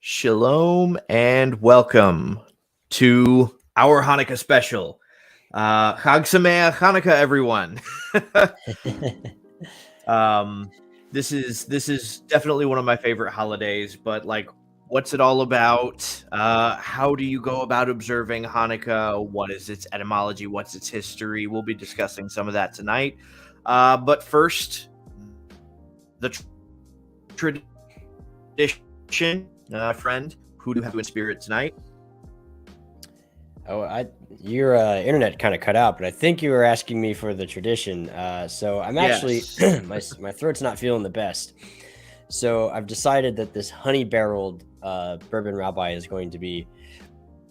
Shalom and welcome to our Hanukkah special. Chag Sameach Hanukkah, everyone. um, this is definitely one of my favorite holidays, but like, what's it all about? How do you go about observing Hanukkah? What is its etymology? What's its history? We'll be discussing some of that tonight. But first, the tradition, friend. Who do you have to in spirit tonight? Your internet kind of cut out, but I think you were asking me for the tradition. So I'm actually Yes. my throat's not feeling the best. So I've decided that this honey barreled bourbon rabbi is going to be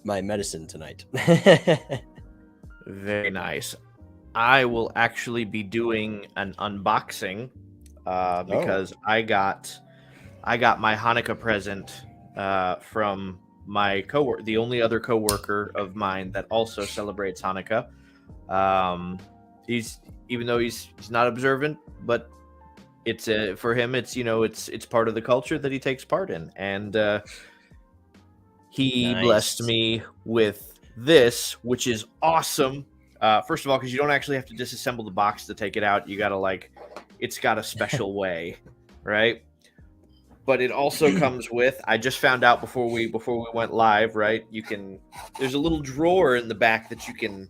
my medicine tonight. Very nice. I will actually be doing an unboxing because I got my Hanukkah present from my coworker, the only other coworker of mine that also celebrates Hanukkah. He's even though he's not observant, but it's for him. It's part of the culture that he takes part in, and he blessed Nice. me with this, which is awesome. First of all, because you don't actually have to disassemble the box to take it out. You gotta it's got a special way, right? But it also comes with, I just found out before we went live, right? There's a little drawer in the back that you can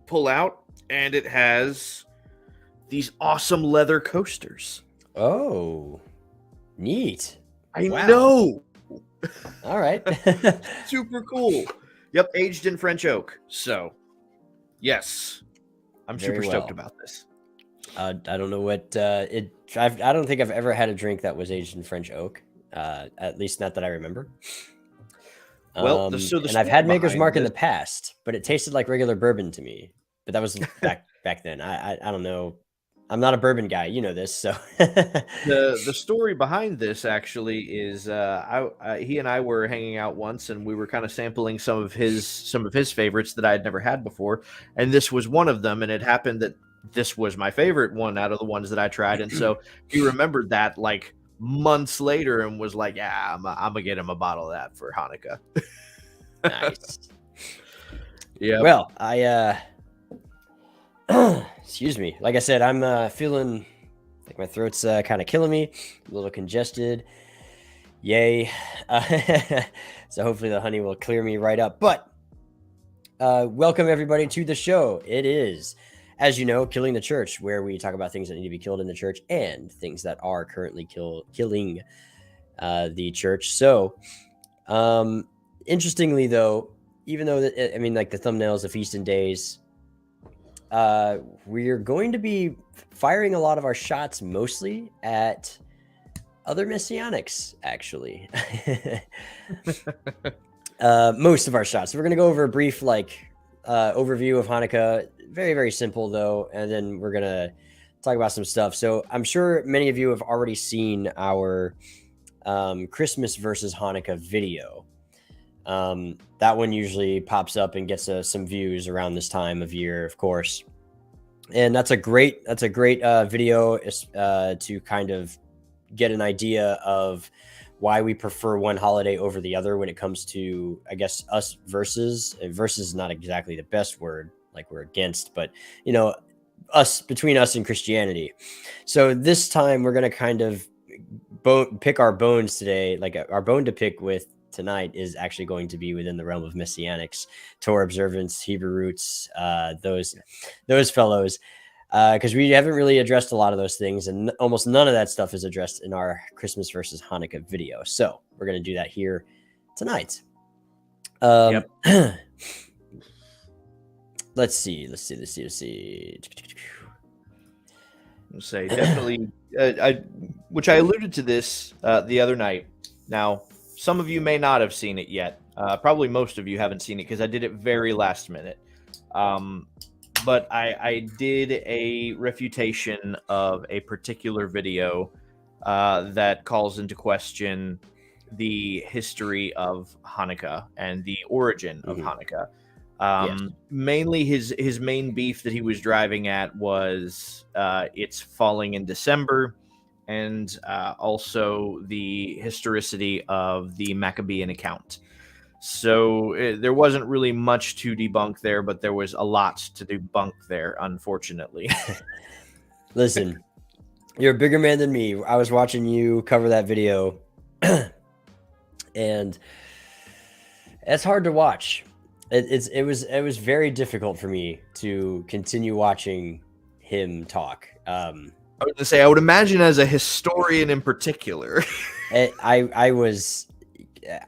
pull out, and it has these awesome leather coasters. Oh, neat. I Wow. know. All right. Super cool. Yep, aged in French oak. So, yes, I'm super stoked about this. I don't know what I don't think I've ever had a drink that was aged in French oak. At least not that I remember. Well, and I've had Maker's Mark in the past, but it tasted like regular bourbon to me. But that was back then. I don't know. I'm not a bourbon guy, you know this. So the story behind this actually is he and I were hanging out once, and we were kind of sampling some of his favorites that I had never had before, and this was one of them. And it happened that this was my favorite one out of the ones that I tried, and so he remembered that like months later and was like, "Yeah, I'm gonna get him a bottle of that for Hanukkah." Nice. Yeah. Well, excuse me. Like I said, I'm feeling like my throat's kind of killing me, a little congested. Yay. So hopefully the honey will clear me right up. But welcome everybody to the show. It is, as you know, Killing the Church, where we talk about things that need to be killed in the church and things that are currently killing the church. So, interestingly, though, even though like the thumbnails, the feast and days, we're going to be firing a lot of our shots mostly at other messianics, actually. Most of our shots. So we're going to go over a brief overview of Hanukkah. Very, very simple, though. And then we're going to talk about some stuff. So I'm sure many of you have already seen our Christmas versus Hanukkah video. That one usually pops up and gets some views around this time of year, of course. And that's a great video to kind of get an idea of why we prefer one holiday over the other when it comes to, I guess, us versus is not exactly the best word, like we're against, but between us and Christianity. So this time we're going to kind of pick our bones today. Like our bone to pick with tonight is actually going to be within the realm of messianics, Torah observance, Hebrew roots, those fellows, because we haven't really addressed a lot of those things, and almost none of that stuff is addressed in our Christmas versus Hanukkah video. So we're going to do that here tonight. Yep. Let's see. I'll say definitely, which I alluded to this the other night. Now, some of you may not have seen it yet. Probably most of you haven't seen it because I did it very last minute. But I did a refutation of a particular video that calls into question the history of Hanukkah and the origin of Hanukkah. Mainly his main beef that he was driving at was it's falling in December, and also the historicity of the Maccabean account. So there wasn't really much to debunk there, but there was a lot to debunk there, unfortunately. Listen, you're a bigger man than me. I was watching you cover that video, and it's hard to watch. It was very difficult for me to continue watching him talk. I was going to say, I would imagine as a historian in particular. I was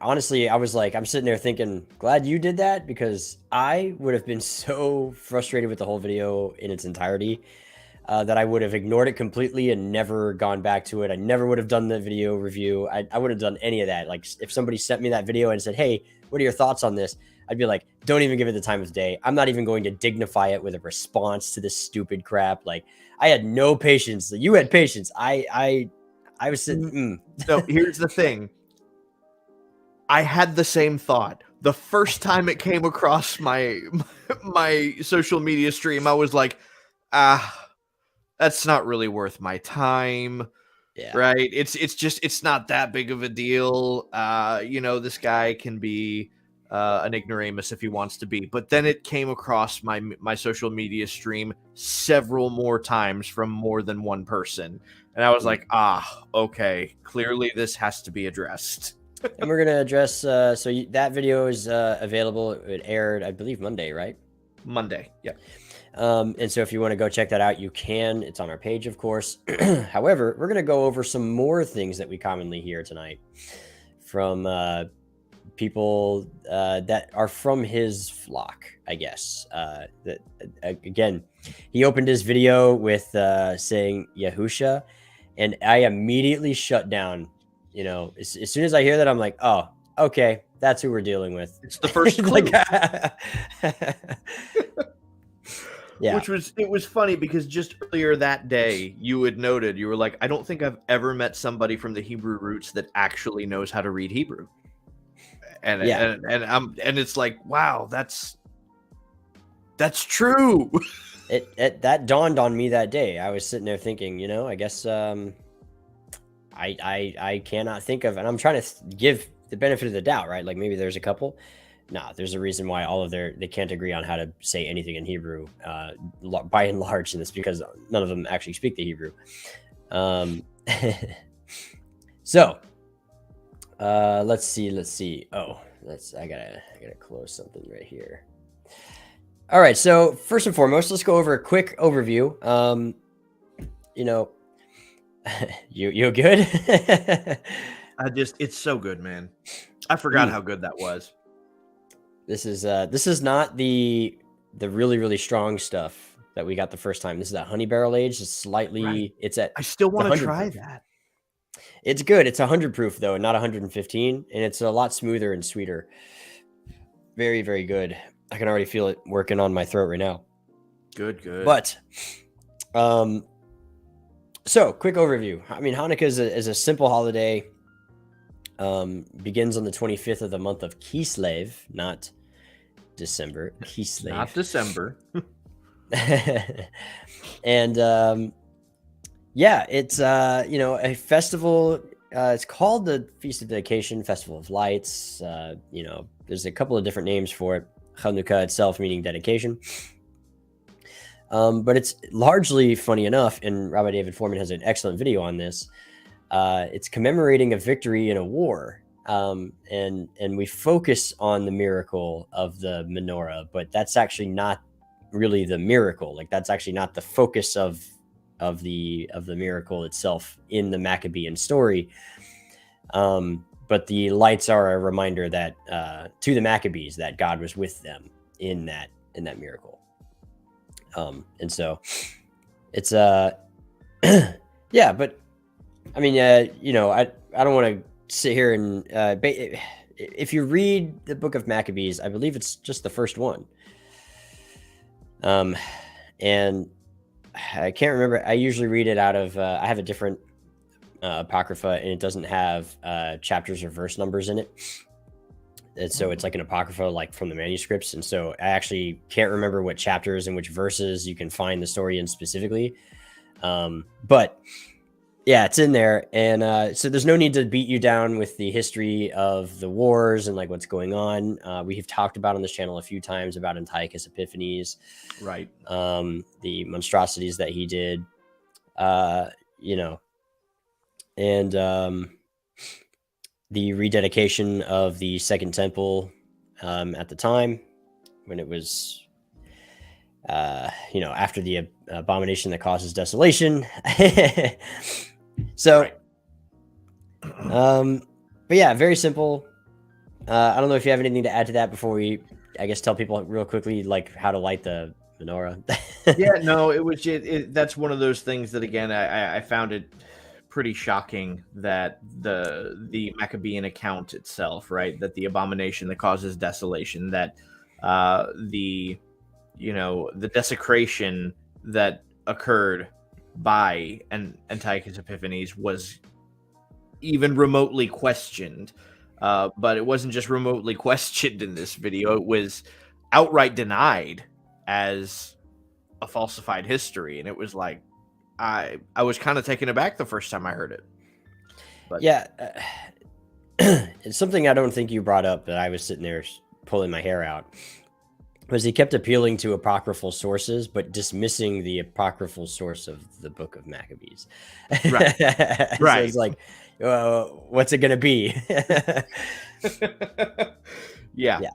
honestly, I was like, I'm sitting there thinking, glad you did that, because I would have been so frustrated with the whole video in its entirety that I would have ignored it completely and never gone back to it. I never would have done the video review. I wouldn't have done any of that. Like, if somebody sent me that video and said, hey, what are your thoughts on this? I'd be like, don't even give it the time of day. I'm not even going to dignify it with a response to this stupid crap. Like, I had no patience. You had patience. I was sitting. So here's the thing. I had the same thought. The first time it came across my social media stream, I was like, that's not really worth my time. Yeah. Right? It's not that big of a deal. This guy can be an ignoramus if he wants to be. But then it came across my social media stream several more times from more than one person. And I was like, okay, clearly this has to be addressed. And we're going to address, that video is available. It aired, I believe, Monday, right? Monday, yeah. And so if you want to go check that out, you can. It's on our page, of course. However, we're going to go over some more things that we commonly hear tonight from people that are from his flock, I guess. Again, he opened his video with saying Yahusha, and I immediately shut down. As soon as I hear that, I'm like, oh, okay, that's who we're dealing with. It's the first clue. Yeah. It was funny because just earlier that day you had noted, you were like, I don't think I've ever met somebody from the Hebrew roots that actually knows how to read Hebrew. And it's like, wow, that's true. That dawned on me that day. I was sitting there thinking, I guess I cannot think of, and I'm trying to give the benefit of the doubt, right? Like maybe there's a couple. Nah, there's a reason why they can't agree on how to say anything in Hebrew, by and large, and it's because none of them actually speak the Hebrew. So, let's see. Oh, I gotta close something right here. All right. So first and foremost, let's go over a quick overview. You good? It's so good, man. I forgot how good that was. This is not the really, really strong stuff that we got the first time. This is that honey barrel aged. It's slightly, right. I still want to try that. It's good. It's 100 proof though, not 115, and it's a lot smoother and sweeter. Very, very good. I can already feel it working on my throat right now. Good. But, so quick overview. I mean, Hanukkah is a simple holiday. Begins on the 25th of the month of Kislev, not December. Kislev. Not December. And it's a festival. It's called the Feast of Dedication, Festival of Lights. There's a couple of different names for it. Chanukah itself meaning dedication. But it's largely, funny enough, and Rabbi David Foreman has an excellent video on this. It's commemorating a victory in a war. And we focus on the miracle of the menorah, but that's actually not really the miracle. Like that's actually not the focus of the miracle itself in the Maccabean story. But the lights are a reminder that to the Maccabees that God was with them in that miracle. And so it's yeah, but I mean, I don't want to sit here and if you read the book of Maccabees, I believe it's just the first one. And I can't remember. I usually read it out of, I have a different apocrypha, and it doesn't have chapters or verse numbers in it. And so it's like an apocrypha, like from the manuscripts. And so I actually can't remember what chapters and which verses you can find the story in specifically. But Yeah, it's in there, and so there's no need to beat you down with the history of the wars and like what's going on. We have talked about on this channel a few times about Antiochus Epiphanes, Right. the monstrosities that he did, you know, and the rededication of the Second Temple at the time when it was, after the abomination that causes desolation. So, Right. but yeah, very simple. I don't know if you have anything to add to that before we, I guess, tell people real quickly like how to light the menorah. Yeah, no, it was that's one of those things that again I found it pretty shocking that the Maccabean account itself, right, that the abomination that causes desolation, that the the desecration that occurred by Antiochus Epiphanes was even remotely questioned. But it wasn't just remotely questioned in this video; it was outright denied as a falsified history, and it was like I was kind of taken aback the first time I heard it. But Yeah, it's something I don't think you brought up that I was sitting there pulling my hair out. Was he kept appealing to apocryphal sources, but dismissing the apocryphal source of the Book of Maccabees. Right. So Right. it's like, what's it gonna be? Yeah. Yeah.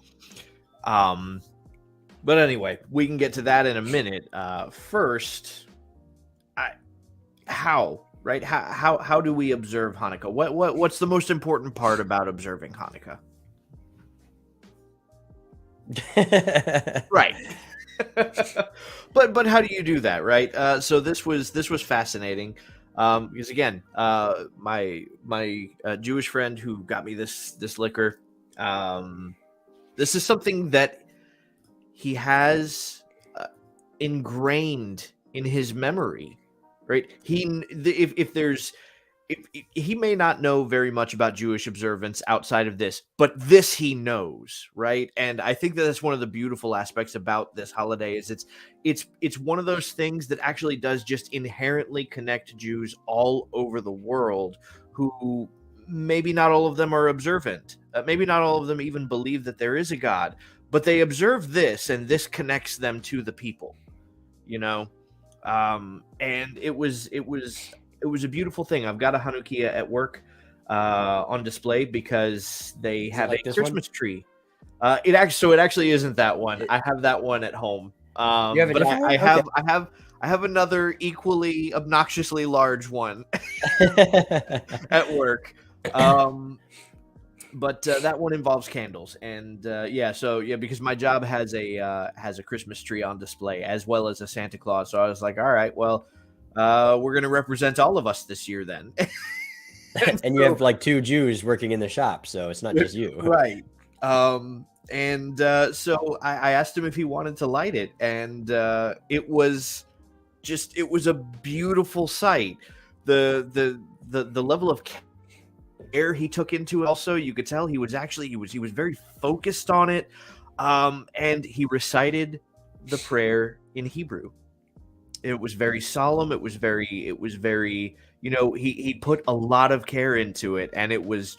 But anyway, we can get to that in a minute. First, how do we observe Hanukkah? What's the most important part about observing Hanukkah? Right. but how do you do that, right? So this was fascinating, because again, my Jewish friend who got me this liquor, this is something that he has ingrained in his memory, right? If he may not know very much about Jewish observance outside of this, but this he knows, right? And I think that that's one of the beautiful aspects about this holiday is it's one of those things that actually does just inherently connect Jews all over the world who maybe not all of them are observant. Maybe not all of them even believe that there is a God, but they observe this, and this connects them to the people, and it was a beautiful thing. I've got a Hanukkah at work on display because they have like a this Christmas tree. It actually isn't that one. I have that one at home. You have a But different one? I have another equally obnoxiously large one at work. But that one involves candles, and because my job has a Christmas tree on display as well as a Santa Claus. So I was like, all right, well, we're going to represent all of us this year then. And you have like two Jews working in the shop, so it's not just you. Right. So I asked him if he wanted to light it, and it was a beautiful sight. The level of care he took into it, also, you could tell he was very focused on it, and he recited the prayer in Hebrew. It was very solemn. It was very, he put a lot of care into it, and it was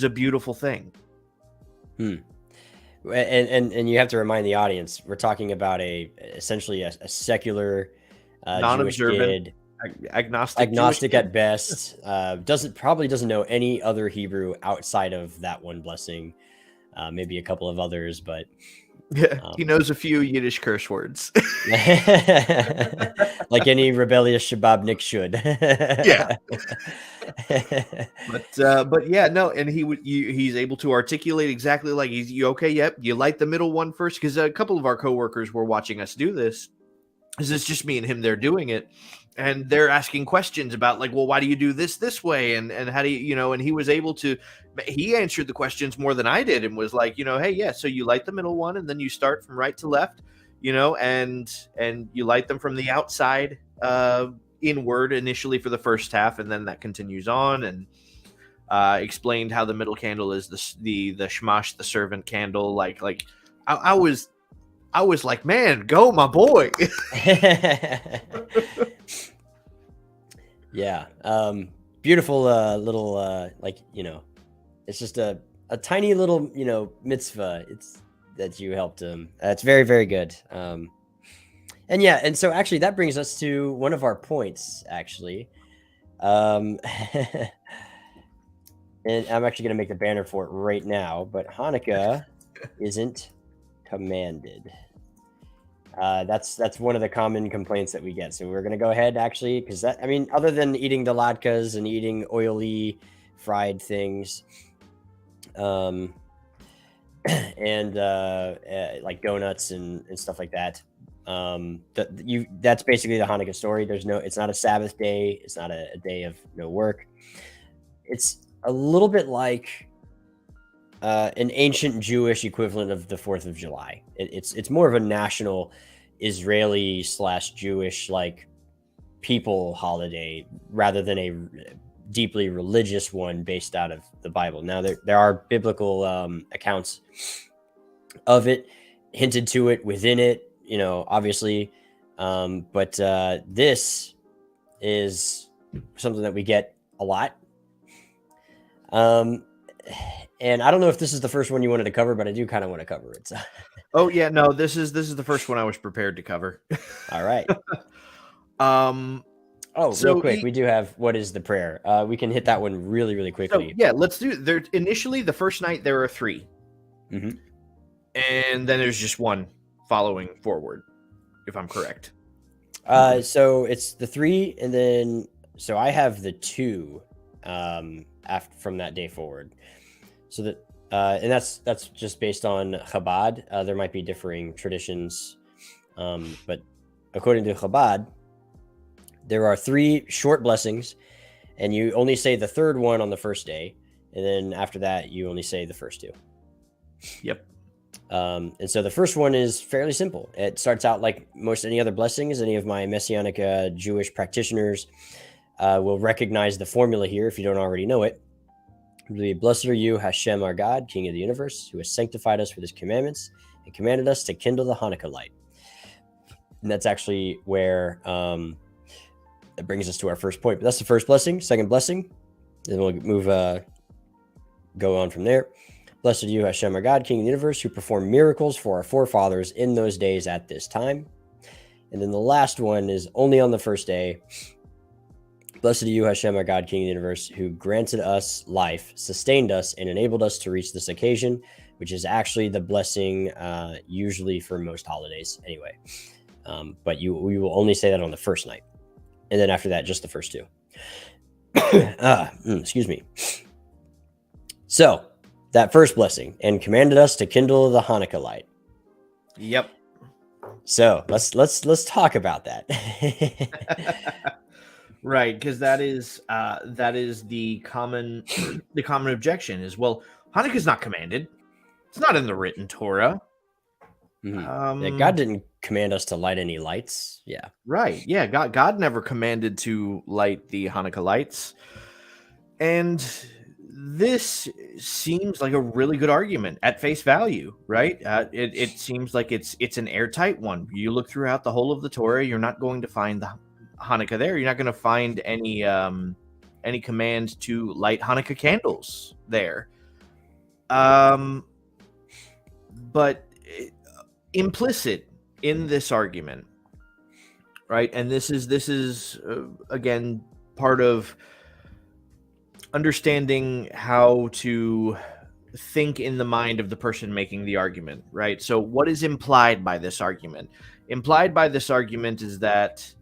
a beautiful thing. And you have to remind the audience, we're talking about essentially a secular, non-observant, Jewish kid, agnostic at best, doesn't know any other Hebrew outside of that one blessing, maybe a couple of others, but he knows a few Yiddish curse words. Like any rebellious Shababnik should. Yeah. But yeah, no, and he's able to articulate exactly like you okay, yep, you light the middle one first, because a couple of our coworkers were watching us do this. Because it's just me and him, they're doing it, and they're asking questions about like, well, why do you do this way, and how do you, and he was able to, he answered the questions more than I did, and was like, hey, yeah, so you light the middle one, and then you start from right to left, and you light them from the outside inward initially for the first half, and then that continues on, and explained how the middle candle is the shmash, the servant candle. Like I was like, man, go my boy. Yeah. Beautiful little it's just a tiny little, mitzvah. It's that you helped him. It's very, very good. And yeah, and so actually that brings us to one of our points, actually. Um and I'm actually gonna make the banner for it right now, but Hanukkah isn't commanded. That's one of the common complaints that we get. So we're gonna go ahead actually, because that, I mean, other than eating the latkes and eating oily fried things, um, and like donuts and stuff like that. That's basically the Hanukkah story. It's not a Sabbath day. It's not a day of no work. It's a little bit like an ancient Jewish equivalent of the 4th of July. It's more of a national Israeli / Jewish like people holiday rather than a deeply religious one based out of the Bible. Now there are biblical accounts of it, hinted to it within it, obviously, but this is something that we get a lot. And I don't know if this is the first one you wanted to cover, but I do kind of want to cover it. So. Oh yeah, no, this is the first one I was prepared to cover. All right. So real quick, we do have what is the prayer. We can hit that one really, really quickly. So, yeah, let's do. There initially the first night there are 3, and then there's just one following forward, if I'm correct. So it's the 3, and then so I have the 2 after from that day forward. So that and that's just based on Chabad. There might be differing traditions, but according to Chabad, there are 3 short blessings, and you only say the third one on the first day, and then after that, you only say the first 2. Yep. And so the first one is fairly simple. It starts out like most any other blessings. Any of my Messianic Jewish practitioners will recognize the formula here if you don't already know it. Blessed are you, Hashem, our God, King of the universe, who has sanctified us with his commandments and commanded us to kindle the Hanukkah light. And that's actually where that brings us to our first point. But that's the first blessing. Second blessing, then we'll move, go on from there. Blessed are you, Hashem, our God, King of the universe, who performed miracles for our forefathers in those days at this time. And then the last one is only on the first day. Blessed are you, Hashem, our God, King of the universe, who granted us life, sustained us, and enabled us to reach this occasion, which is actually the blessing usually for most holidays anyway. But we will only say that on the first night. And then after that, just the first 2. Excuse me. So that first blessing, and commanded us to kindle the Hanukkah light. Yep. So let's talk about that. Right, because that is the common objection is, well, Hanukkah's not commanded. It's not in the written Torah. Yeah, God didn't command us to light any lights. Yeah. Right. Yeah. God never commanded to light the Hanukkah lights. And this seems like a really good argument at face value, right? It seems like it's an airtight one. You look throughout the whole of the Torah, you're not going to find the Hanukkah there. You're not going to find any command to light Hanukkah candles there. But implicit in this argument, right? And this is again part of understanding how to think in the mind of the person making the argument, right? So what is implied by this argument? Implied by this argument is that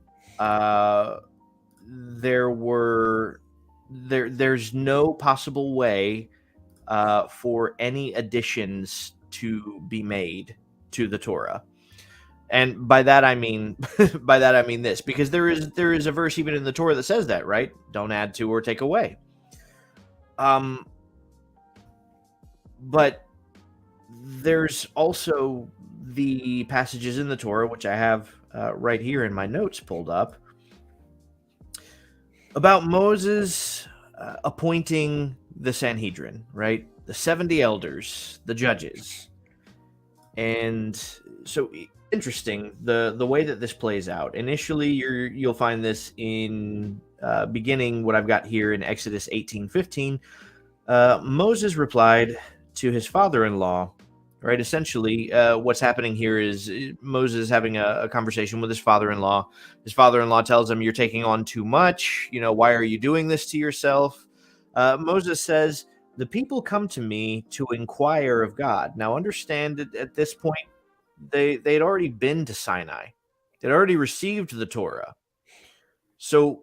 there's no possible way for any additions to be made to the Torah. And by that I mean this, because there is a verse even in the Torah that says that, right? Don't add to or take away. But there's also the passages in the Torah, which I have right here in my notes pulled up, about Moses appointing the Sanhedrin, right? The 70 elders, the judges. And so interesting, the way that this plays out. Initially, you'll find this in beginning what I've got here in Exodus 18:15, Moses replied to his father-in-law. Right, essentially, what's happening here is Moses having a conversation with his father-in-law. His father-in-law tells him, "You're taking on too much. Why are you doing this to yourself?" Moses says, "The people come to me to inquire of God." Now, understand that at this point, they'd already been to Sinai. They'd already received the Torah. So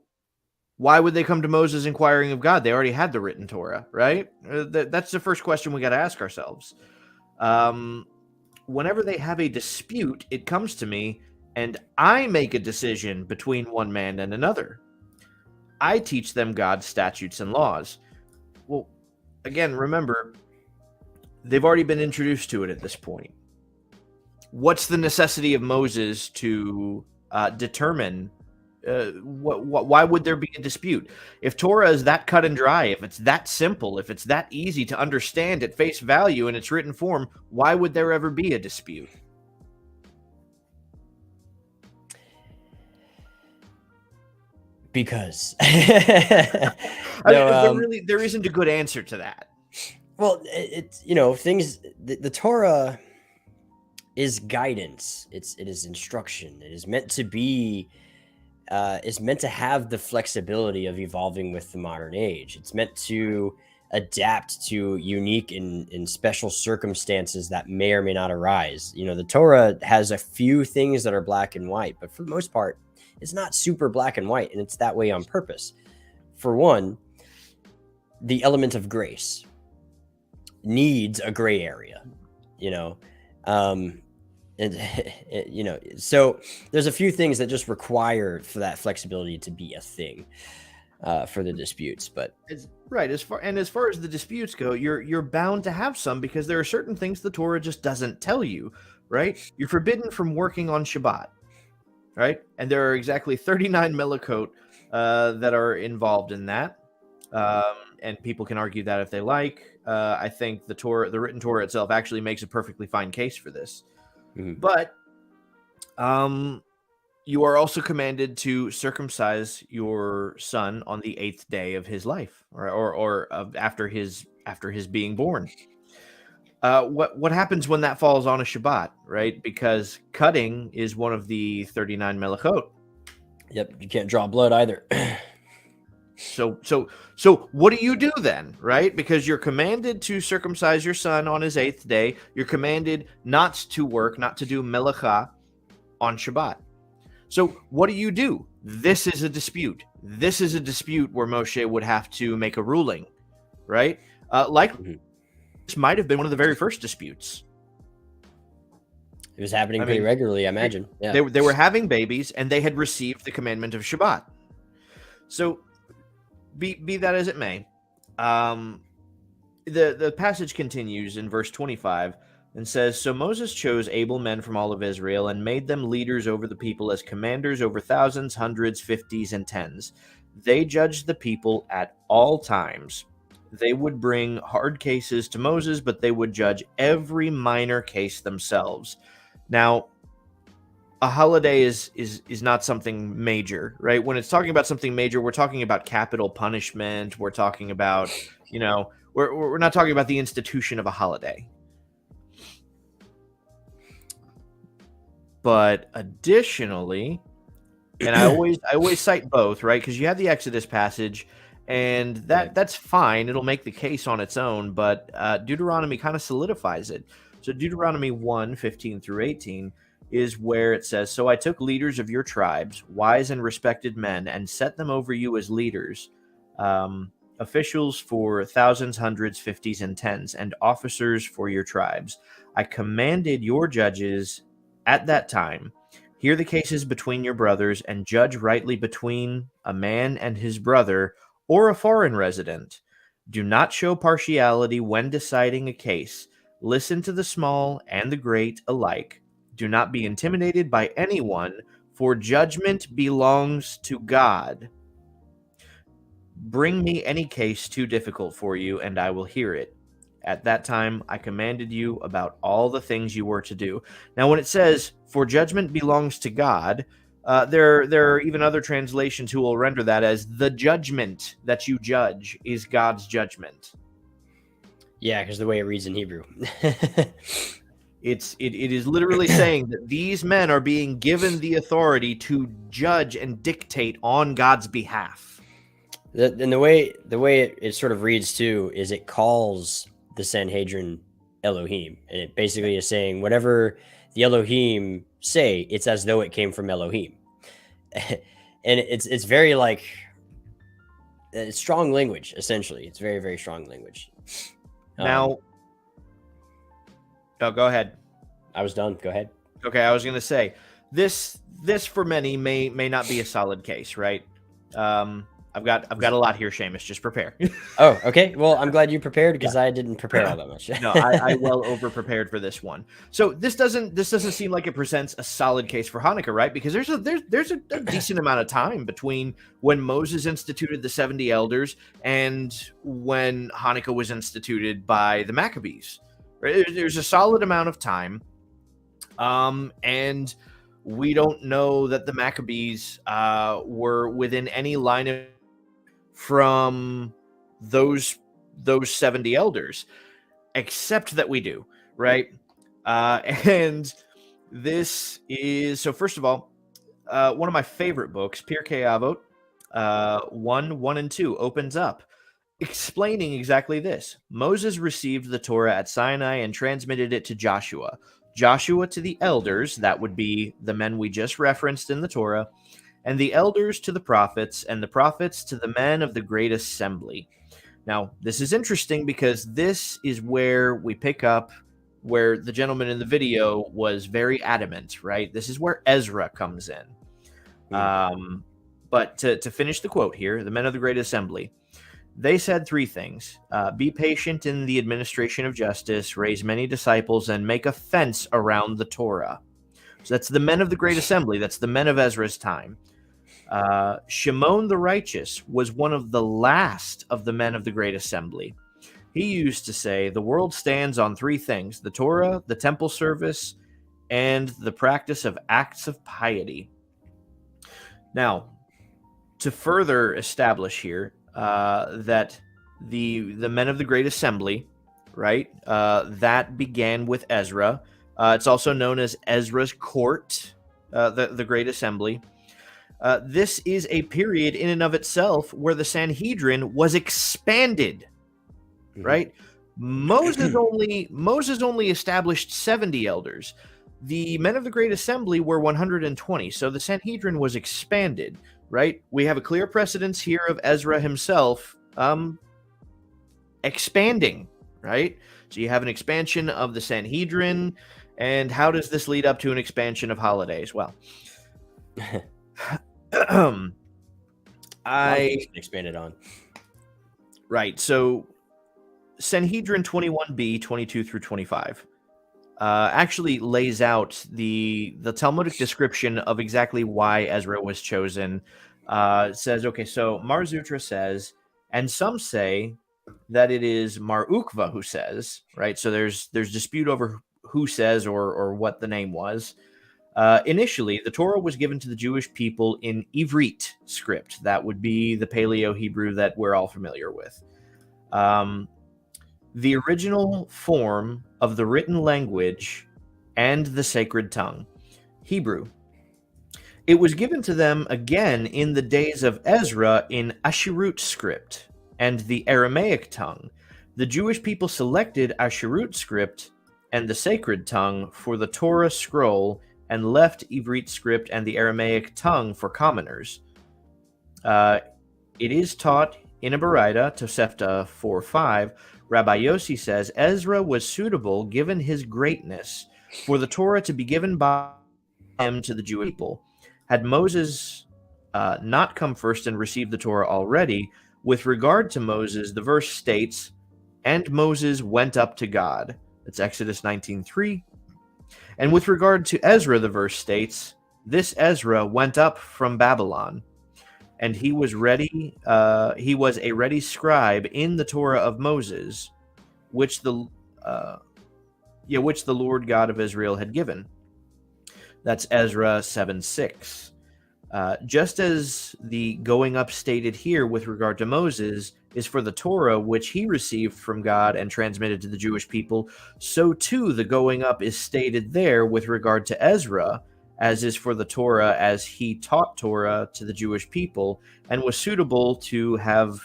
why would they come to Moses inquiring of God? They already had the written Torah, right? That's the first question we got to ask ourselves. Whenever they have a dispute, it comes to me, and I make a decision between one man and another. I teach them God's statutes and laws. Well, again, remember, they've already been introduced to it at this point. What's the necessity of Moses to determine why would there be a dispute? If Torah is that cut and dry, if it's that simple, if it's that easy to understand at face value in its written form, why would there ever be a dispute? Because there isn't a good answer to that. Well, it's things. The Torah is guidance. It is instruction. It is meant to be. Is meant to have the flexibility of evolving with the modern age. It's meant to adapt to unique and special circumstances that may or may not arise. The Torah has a few things that are black and white, but for the most part, it's not super black and white, and it's that way on purpose. For one, the element of grace needs a gray area, so there's a few things that just require for that flexibility to be a thing for the disputes. But right, as far as the disputes go, you're bound to have some, because there are certain things the Torah just doesn't tell you. Right, you're forbidden from working on Shabbat. Right, and there are exactly 39 melachot that are involved in that, and people can argue that if they like. I think the written Torah itself, actually makes a perfectly fine case for this. Mm-hmm. But you are also commanded to circumcise your son on the 8th day of his life, or after his being born. What happens when that falls on a Shabbat, right? Because cutting is one of the 39 melachot. Yep, you can't draw blood either. So what do you do then, right? Because you're commanded to circumcise your son on his 8th day. You're commanded not to work, not to do melacha on Shabbat. So what do? This is a dispute. This is a dispute where Moshe would have to make a ruling, right? This might have been one of the very first disputes. It was happening pretty regularly, I imagine. Yeah. They were having babies, and they had received the commandment of Shabbat. So be that as it may, the passage continues in verse 25 and says, "So Moses chose able men from all of Israel and made them leaders over the people as commanders over thousands, hundreds, fifties, and tens. They judged the people at all times. They would bring hard cases to Moses, but they would judge every minor case themselves." Now, a holiday is not something major, right? When it's talking about something major, we're talking about capital punishment. We're talking about, we're not talking about the institution of a holiday. But additionally, and I always cite both, right? Because you have the Exodus passage, and that's fine. It'll make the case on its own, but Deuteronomy kind of solidifies it. So Deuteronomy 1:15 through 18 is where it says, "So I took leaders of your tribes, wise and respected men, and set them over you as leaders, officials for thousands, hundreds, fifties, and tens, and officers for your tribes. I commanded your judges at that time, hear the cases between your brothers, and judge rightly between a man and his brother, or a foreign resident. Do not show partiality when deciding a case. Listen to the small and the great alike. Do not be intimidated by anyone, for judgment belongs to God. Bring me any case too difficult for you, and I will hear it. At that time, I commanded you about all the things you were to do." Now, when it says, "for judgment belongs to God," There are even other translations who will render that as the judgment that you judge is God's judgment. Yeah, because the way it reads in Hebrew. It is literally saying that these men are being given the authority to judge and dictate on God's behalf. And the way it sort of reads too is it calls the Sanhedrin Elohim, and it basically is saying whatever the Elohim say, it's as though it came from Elohim, and it's very like it's strong language. Essentially, it's very, very strong language. Now, go ahead. I was done. Go ahead. Okay, I was going to say this for many may not be a solid case, right? I've got a lot here, Seamus. Just prepare. Oh, okay. Well, I'm glad you prepared because I didn't prepare all that much. No, I well over prepared for this one. So this doesn't seem like it presents a solid case for Hanukkah, right? Because there's a decent amount of time between when Moses instituted the 70 elders and when Hanukkah was instituted by the Maccabees. Right? There's a solid amount of time, and we don't know that the Maccabees were within any line of from those 70 elders, except that we do, right? And this is, so first of all, one of my favorite books, Pirkei Avot, 1 and 2, opens up explaining exactly this. Moses received the Torah at Sinai and transmitted it to Joshua. Joshua to the elders, that would be the men we just referenced in the Torah, and the elders to the prophets, and the prophets to the men of the great assembly. Now, this is interesting because this is where we pick up where the gentleman in the video was very adamant, right? This is where Ezra comes in. But to finish the quote here, the men of the great assembly, they said three things. Be patient in the administration of justice, raise many disciples, and make a fence around the Torah. So that's the men of the great assembly. That's the men of Ezra's time. Shimon the righteous was one of the last of the men of the great assembly. He used to say, the world stands on three things: the Torah, the temple service, and the practice of acts of piety. Now, to further establish here that the men of the great assembly, right, that began with Ezra. It's also known as Ezra's court, the great assembly. This is a period in and of itself where the Sanhedrin was expanded, right? Moses only established 70 elders. The men of the great assembly were 120, so the Sanhedrin was expanded, right? We have a clear precedence here of Ezra himself expanding, right? So you have an expansion of the Sanhedrin, and how does this lead up to an expansion of holidays? Well, I expanded on. Right. So Sanhedrin 21b, 22 through 25 actually lays out the Talmudic description of exactly why Ezra was chosen. It says, okay, so Mar Zutra says, and some say that it is Mar Ukva who says, right? So there's dispute over who says or what the name was. Initially, the Torah was given to the Jewish people in Ivrit script. That would be the Paleo-Hebrew that we're all familiar with. The original form of the written language and the sacred tongue, Hebrew. It was given to them again in the days of Ezra in Ashurut script and the Aramaic tongue. The Jewish people selected Ashurut script and the sacred tongue for the Torah scroll and left Ivrit script and the Aramaic tongue for commoners. It is taught in a Baraita, Tosefta 4:5. Rabbi Yossi says Ezra was suitable, given his greatness, for the Torah to be given by him to the Jewish people. Had Moses not come first and received the Torah already, with regard to Moses, the verse states, and Moses went up to God. That's Exodus 19:3. And with regard to Ezra, the verse states, this Ezra went up from Babylon, and he was ready. He was a ready scribe in the Torah of Moses, which the Lord God of Israel had given. That's Ezra 7:6. just as the going up stated here with regard to Moses is for the Torah, which he received from God and transmitted to the Jewish people, so too the going up is stated there with regard to Ezra, as is for the Torah, as he taught Torah to the Jewish people and was suitable to have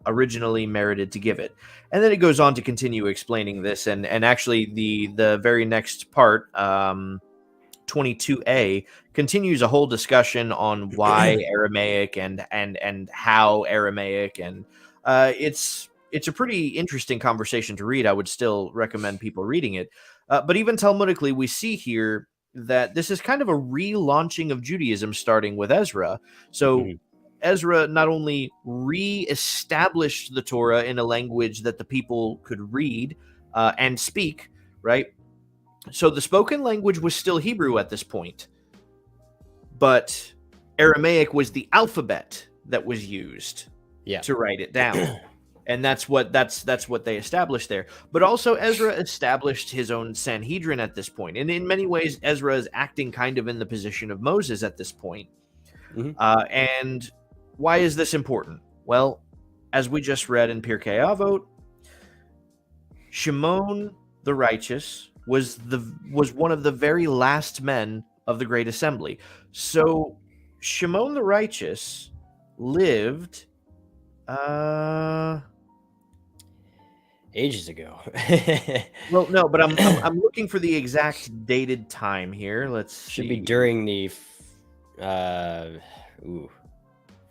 originally merited to give it. And then it goes on to continue explaining this, and actually the very next part, 22a, continues a whole discussion on why Aramaic and how Aramaic, and it's a pretty interesting conversation to read. I would still recommend people reading it. But even Talmudically, we see here that this is kind of a relaunching of Judaism starting with Ezra. So Ezra not only re-established the Torah in a language that the people could read and speak, right? So the spoken language was still Hebrew at this point, but Aramaic was the alphabet that was used to write it down. And that's what they established there. But also Ezra established his own Sanhedrin at this point. And in many ways, Ezra is acting kind of in the position of Moses at this point. And why is this important? Well, as we just read in Pirkei Avot, Shimon the righteous was one of the very last men of the Great Assembly. So Shimon the righteous lived ages ago. Well, no, but I'm looking for the exact dated time here. Let's should see. Be during the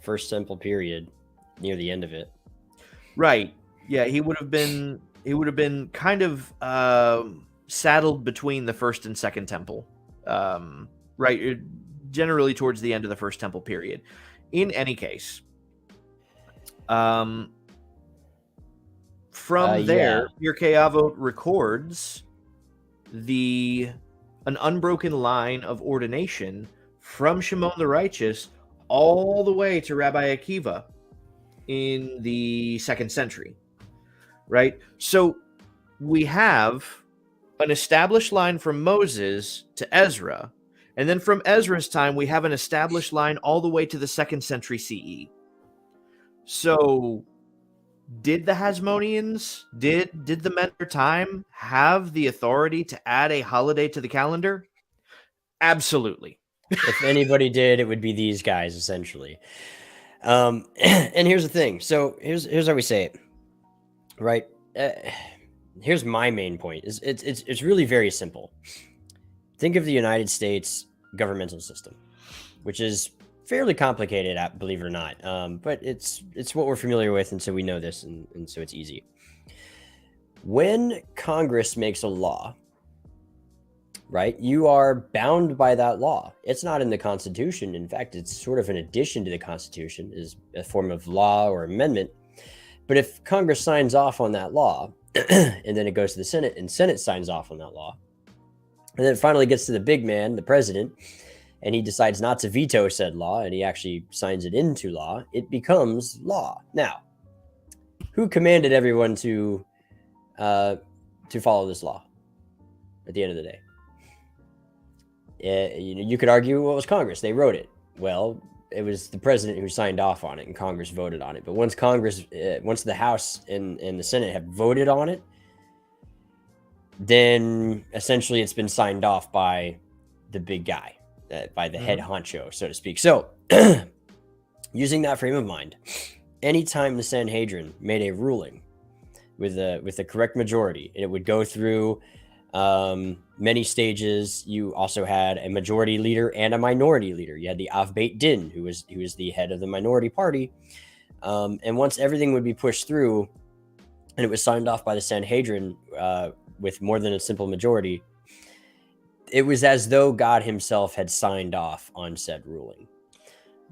First Temple period, near the end of it. Right. Yeah, he would have been kind of saddled between the First and Second Temple. Right, generally towards the end of the First Temple period. In any case, from there, Pirkei Avot records an unbroken line of ordination from Shimon the righteous all the way to Rabbi Akiva in the 2nd century, right? So we have an established line from Moses to Ezra, and then from Ezra's time, we have an established line all the way to the 2nd century CE. So did the Hasmoneans, did the men of their time have the authority to add a holiday to the calendar? Absolutely. If anybody did, it would be these guys, essentially. And here's the thing. So here's how we say it, right? Here's my main point. It's really very simple. Think of the United States governmental system, which is fairly complicated, believe it or not. But it's what we're familiar with, and so we know this, and so it's easy. When Congress makes a law, right, you are bound by that law. It's not in the Constitution. In fact, it's sort of an addition to the Constitution, is a form of law or amendment. But if Congress signs off on that law, and then it goes to the Senate, and Senate signs off on that law, and then it finally gets to the big man, the president, and he decides not to veto said law, and he actually signs it into law, it becomes law. Now, who commanded everyone to follow this law at the end of the day? You could argue, well, it was Congress. They wrote it. Well, it was the president who signed off on it, and Congress voted on it. But once the House and the Senate have voted on it, then essentially it's been signed off by the big guy, by the head honcho, so to speak. So using that frame of mind, anytime the Sanhedrin made a ruling with the correct majority, and it would go through many stages. You also had a majority leader and a minority leader. You had the Av Beit Din, who was the head of the minority party. And once everything would be pushed through, and it was signed off by the Sanhedrin with more than a simple majority, it was as though God himself had signed off on said ruling.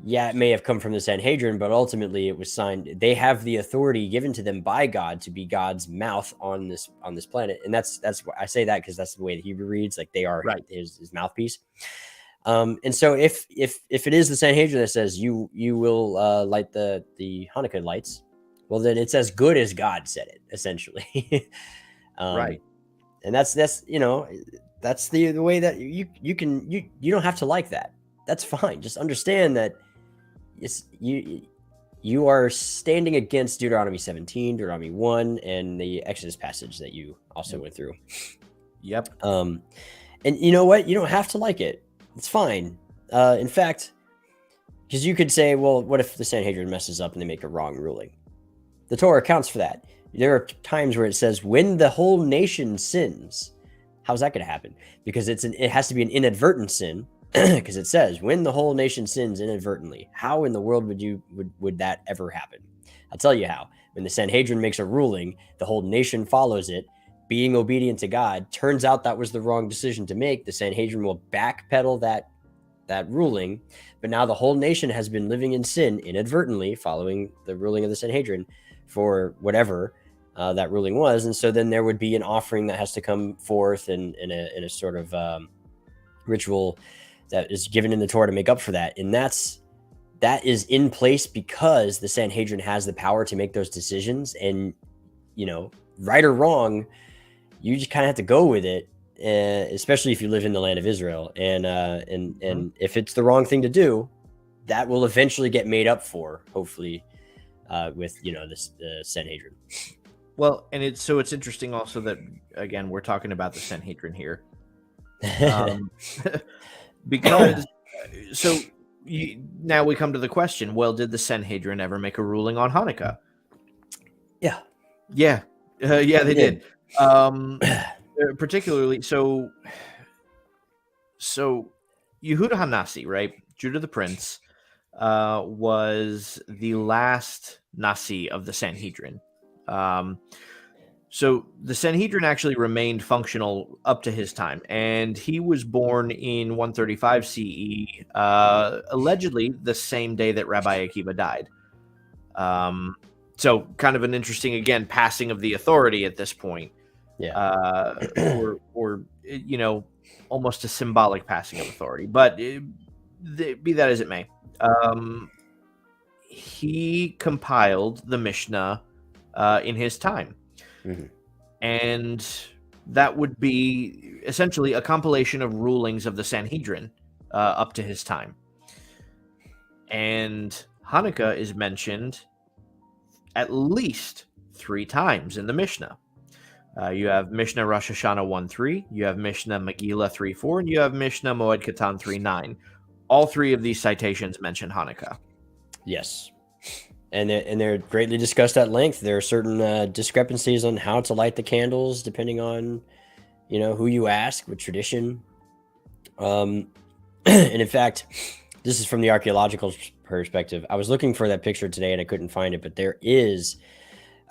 Yeah, it may have come from the Sanhedrin, but ultimately it was signed. They have the authority given to them by God to be God's mouth on this planet, and that's why I say that, because that's the way the Hebrew reads. Like, they are his mouthpiece. And so if it is the Sanhedrin that says you will light the Hanukkah lights, well, then it's as good as God said it, essentially. Right. And that's the way that you don't have to like that. that's fine. Just understand that it's you are standing against Deuteronomy 17, Deuteronomy 1, and the Exodus passage that you also went through. Yep. And you know what? You don't have to like it. It's fine. In fact, because you could say, well, what if the Sanhedrin messes up and they make a wrong ruling? The Torah accounts for that. There are times where it says, when the whole nation sins. How's that going to happen? Because it has to be an inadvertent sin, because it says, when the whole nation sins inadvertently. How in the world would that ever happen? I'll tell you how. When the Sanhedrin makes a ruling, the whole nation follows it, being obedient to God. Turns out that was the wrong decision to make. The Sanhedrin will backpedal that ruling, but now the whole nation has been living in sin inadvertently, following the ruling of the Sanhedrin for whatever that ruling was. And so then there would be an offering that has to come forth in a sort of ritual that is given in the Torah to make up for that. And that is in place because the Sanhedrin has the power to make those decisions. And, right or wrong, you just kind of have to go with it, especially if you live in the land of Israel. And if it's the wrong thing to do, that will eventually get made up for, hopefully, with the Sanhedrin. Well, and it's interesting also that, again, we're talking about the Sanhedrin here, because now we come to the question: well, did the Sanhedrin ever make a ruling on Hanukkah? Yeah, they did. Particularly, so Yehuda HaNasi, right? Judah the Prince, was the last Nasi of the Sanhedrin. So the Sanhedrin actually remained functional up to his time, and he was born in 135 CE, allegedly the same day that Rabbi Akiva died. So kind of an interesting, again, passing of the authority at this point. Yeah. Or almost a symbolic passing of authority. But be that as it may, he compiled the Mishnah in his time. Mm-hmm. And that would be essentially a compilation of rulings of the Sanhedrin up to his time. And Hanukkah is mentioned at least 3 times in the Mishnah. You have Mishnah Rosh Hashanah 1:3, you have Mishnah Megillah 3:4, and you have Mishnah Moed Katan 3:9. All 3 of these citations mention Hanukkah. Yes. And they're greatly discussed at length. There are certain discrepancies on how to light the candles, depending on, who you ask, with tradition. And in fact, this is from the archaeological perspective. I was looking for that picture today and I couldn't find it, but there is,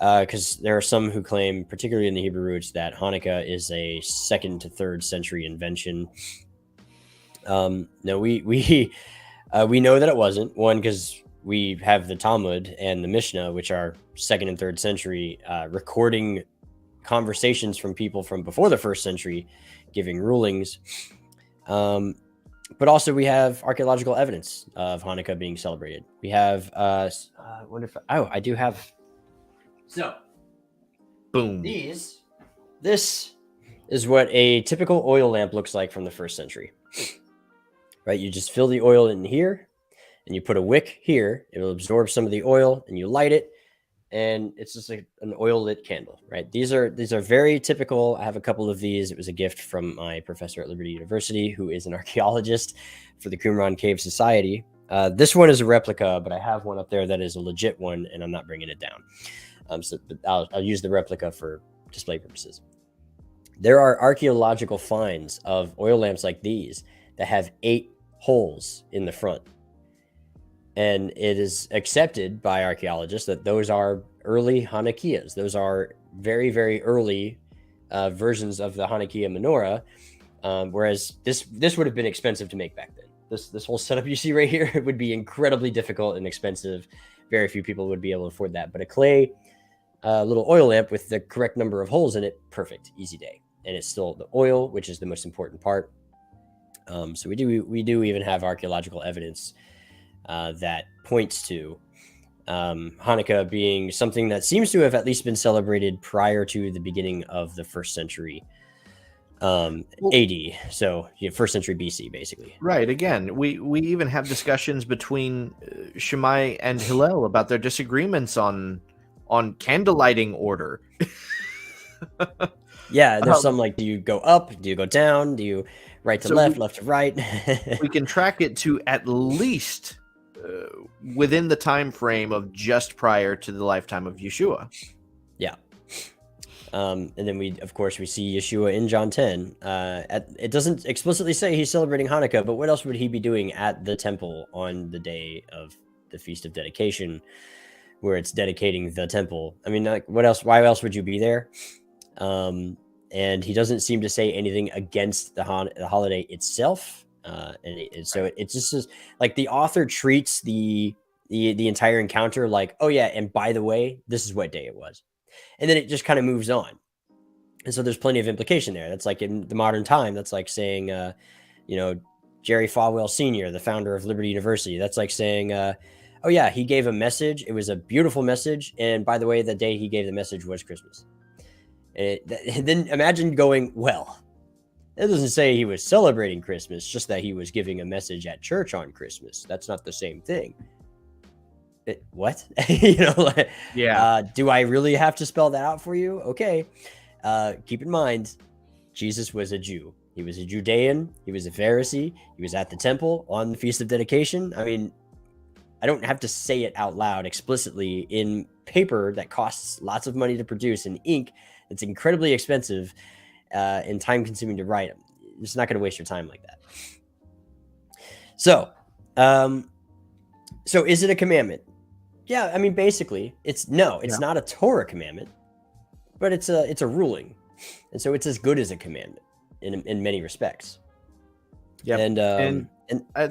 because there are some who claim, particularly in the Hebrew roots, that Hanukkah is a 2nd to 3rd century invention. No, we know that it wasn't. One, because we have the Talmud and the Mishnah, which are 2nd and 3rd century, recording conversations from people from before the 1st century, giving rulings. But also we have archaeological evidence of Hanukkah being celebrated. We have, I do have. So, boom. This is what a typical oil lamp looks like from the 1st century. Right? You just fill the oil in here, and you put a wick here. It'll absorb some of the oil, and you light it, and it's just like an oil lit candle, right? These are very typical. I have a couple of these. It was a gift from my professor at Liberty University, who is an archaeologist for the Qumran Cave Society. This one is a replica, but I have one up there that is a legit one, and I'm not bringing it down. So I'll use the replica for display purposes. There are archaeological finds of oil lamps like these that have 8 holes in the front. And it is accepted by archaeologists that those are early Hanukkahs. Those are very, very early versions of the Hanukkah menorah. Whereas this would have been expensive to make back then. This whole setup you see right here, it would be incredibly difficult and expensive. Very few people would be able to afford that. But a clay little oil lamp with the correct number of holes in it, perfect, easy day. And it's still the oil, which is the most important part. So we do even have archaeological evidence that points to Hanukkah being something that seems to have at least been celebrated prior to the beginning of the 1st century AD. So first century BC, basically. Right. Again, we even have discussions between Shammai and Hillel about their disagreements on candlelighting order. Yeah, there's some like, do you go up? Do you go down? Do you right to left, left to right? We can track it to at least within the time frame of just prior to the lifetime of Yeshua. Yeah. And then we see Yeshua in John 10. It doesn't explicitly say he's celebrating Hanukkah, but what else would he be doing at the temple on the day of the Feast of Dedication, where it's dedicating the temple? I mean, like, what else? Why else would you be there? And he doesn't seem to say anything against the holiday itself. So it's just like the author treats the entire encounter like, oh yeah, and by the way, this is what day it was. And then it just kind of moves on. And so there's plenty of implication there. That's like in the modern time, that's like saying, Jerry Falwell Sr., the founder of Liberty University, that's like saying, oh yeah, he gave a message. It was a beautiful message. And by the way, the day he gave the message was Christmas. Then imagine going, well, it doesn't say he was celebrating Christmas, just that he was giving a message at church on Christmas. That's not the same thing. What? Do I really have to spell that out for you? Okay. Keep in mind, Jesus was a Jew. He was a Judean. He was a Pharisee. He was at the temple on the Feast of Dedication. I mean, I don't have to say it out loud explicitly in paper that costs lots of money to produce, and ink that's incredibly expensive and time consuming to write. You're just not going to waste your time like that. So is it a commandment? Yeah, I mean, basically, it's not a Torah commandment, but it's a ruling, and so it's as good as a commandment in many respects. Yeah, and